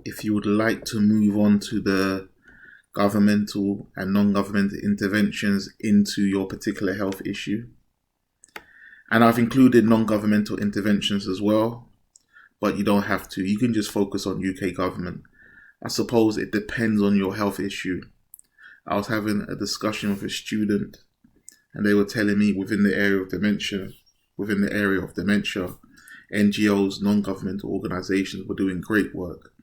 if you would like to move on to the governmental and non-governmental interventions into your particular health issue. And I've included non-governmental interventions as well, but you don't have to. You can just focus on UK government. I suppose it depends on your health issue. I was having a discussion with a student and they were telling me within the area of dementia, NGOs, non-governmental organizations were doing great work,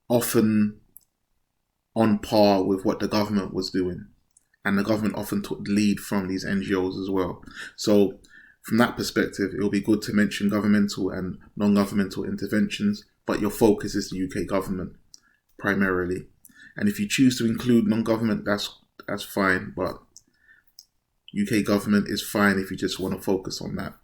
often on par with what the government was doing. And the government often took the lead from these NGOs as well. So from that perspective, it will be good to mention governmental and non-governmental interventions, but your focus is the UK government primarily. And if you choose to include non-government, that's fine, but UK government is fine if you just want to focus on that.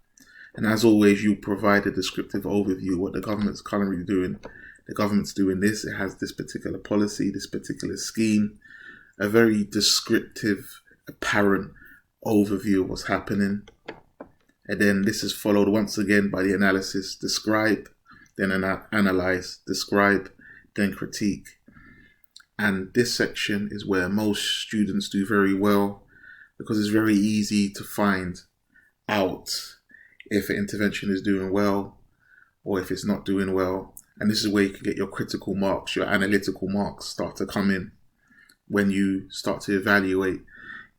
And as always, you provide a descriptive overview of what the government's currently doing. The government's doing this, it has this particular policy, this particular scheme, a very descriptive, apparent overview of what's happening. And then this is followed once again by the analysis, describe, then analyze, describe, then critique. And this section is where most students do very well because it's very easy to find out if an intervention is doing well or if it's not doing well. And this is where you can get your critical marks, your analytical marks start to come in when you start to evaluate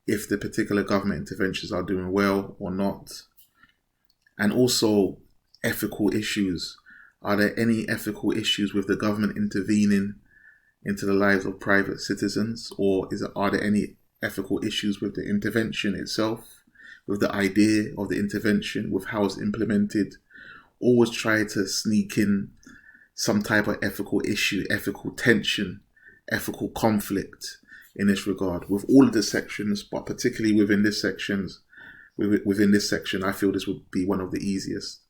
if the particular government interventions are doing well or not. And also ethical issues. Are there any ethical issues with the government intervening into the lives of private citizens? Or are there any ethical issues with the intervention itself, with the idea of the intervention, with how it's implemented? Always try to sneak in some type of ethical issue, ethical tension, ethical conflict in this regard with all of the sections, but particularly within this section, I feel this would be one of the easiest.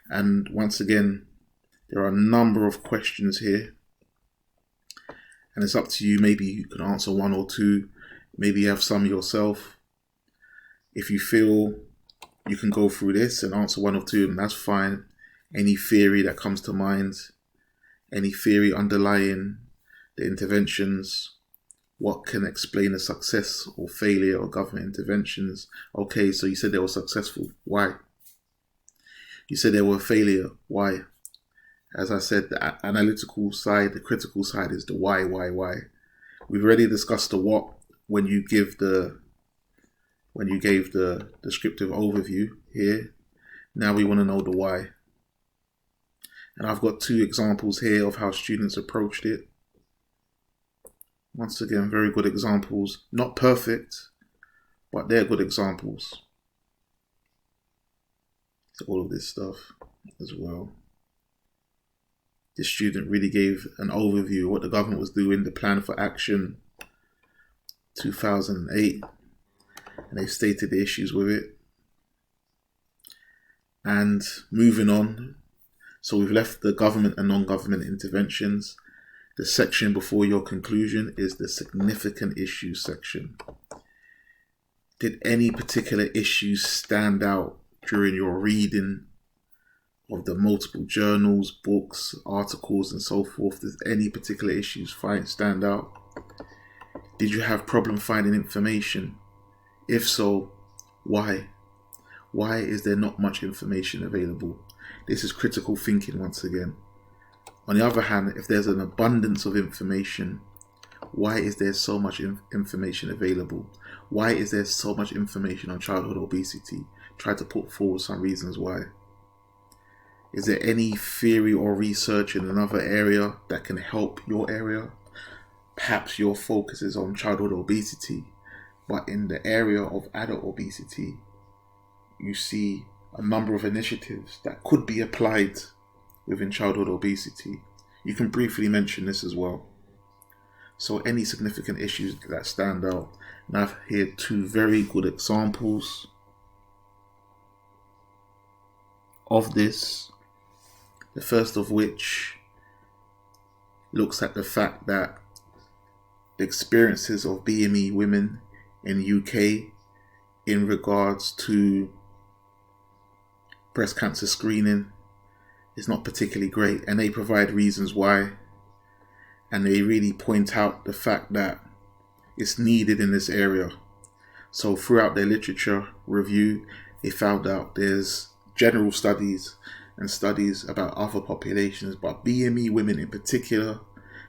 And once again, there are a number of questions here, and it's up to you. Maybe you can answer one or two. Maybe you have some yourself. If you feel you can go through this and answer one or two, and that's fine. Any theory that comes to mind, any theory underlying the interventions, what can explain the success or failure of government interventions? Okay, so you said they were successful. Why? You said they were a failure. Why? As I said, the analytical side, the critical side is the why. We've already discussed the what when you gave the descriptive overview here. Now we want to know the why. And I've got two examples here of how students approached it. Once again, very good examples. Not perfect, but they're good examples. So all of this stuff as well. The student really gave an overview of what the government was doing, the plan for action 2008, and they stated the issues with it. And moving on, so we've left the government and non-government interventions. The section before your conclusion is the significant issues section. Did any particular issues stand out during your reading of the multiple journals, books, articles, and so forth? Did any particular issues stand out? Did you have problem finding information? If so, why? Why is there not much information available? This is critical thinking once again. On the other hand, if there's an abundance of information, why is there so much information available? Why is there so much information on childhood obesity? Try to put forward some reasons why. Is there any theory or research in another area that can help your area? Perhaps your focus is on childhood obesity, but in the area of adult obesity, you see a number of initiatives that could be applied within childhood obesity. You can briefly mention this as well. So any significant issues that stand out. And I've here two very good examples of this. The first of which looks at the fact that the experiences of BME women in UK in regards to breast cancer screening is not particularly great, and they provide reasons why, and they really point out the fact that it's needed in this area. So throughout their literature review, they found out there's general studies and studies about other populations, but BME women in particular,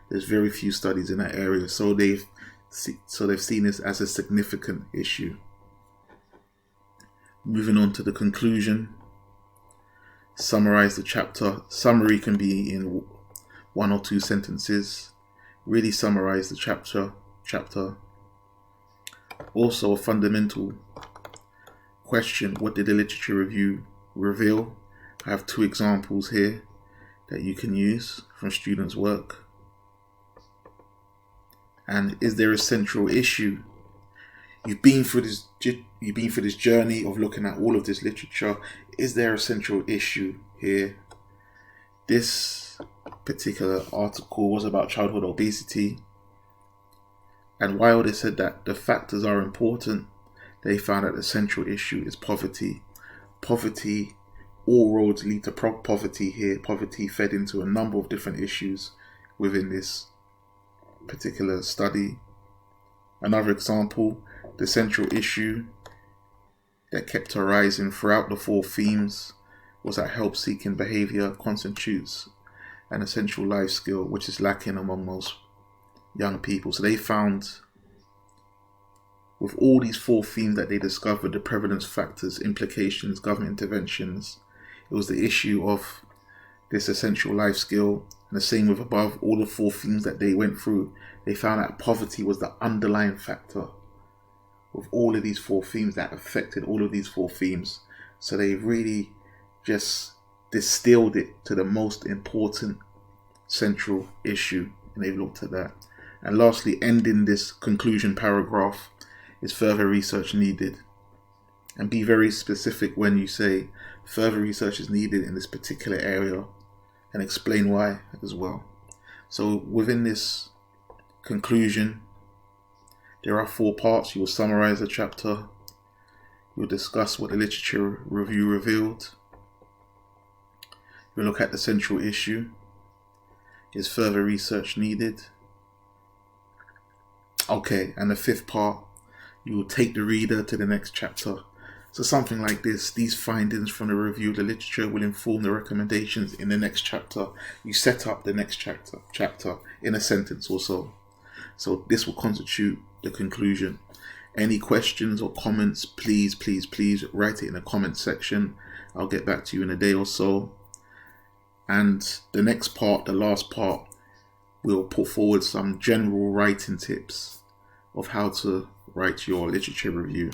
there's very few studies in that area. So they've seen this as a significant issue. Moving on to the conclusion. Summarize the chapter. Summary can be in 1 or 2 sentences. Really summarize the chapter. Also, a fundamental question: what did the literature review reveal? I have 2 examples here that you can use from students' work. And is there a central issue? You've been through this journey of looking at all of this literature. Is there a central issue here? This particular article was about childhood obesity. And while they said that the factors are important, they found that the central issue is poverty. Poverty, all roads lead to poverty here. Poverty fed into a number of different issues within this particular study. Another example, the central issue that kept arising throughout the 4 themes was that help-seeking behavior constitutes an essential life skill which is lacking among most young people. So they found with all these 4 themes that they discovered, the prevalence factors, implications, government interventions, it was the issue of this essential life skill. And the same with above, all the 4 themes that they went through, they found that poverty was the underlying factor with all of these 4 themes that affected all of these 4 themes. So they really just distilled it to the most important central issue, and they've looked at that. And lastly, ending this conclusion paragraph, is further research needed. And be very specific when you say further research is needed in this particular area, and explain why as well. So within this conclusion, there are 4 parts. You will summarize the chapter. You'll discuss what the literature review revealed. You'll look at the central issue. Is further research needed? Okay, and the 5th part, you will take the reader to the next chapter. So something like this, these findings from the review of the literature will inform the recommendations in the next chapter. You set up the next chapter in a sentence or so. So this will constitute the conclusion. Any questions or comments, please write it in the comment section. I'll get back to you in a day or so. And the next part, the last part, we'll put forward some general writing tips of how to write your literature review.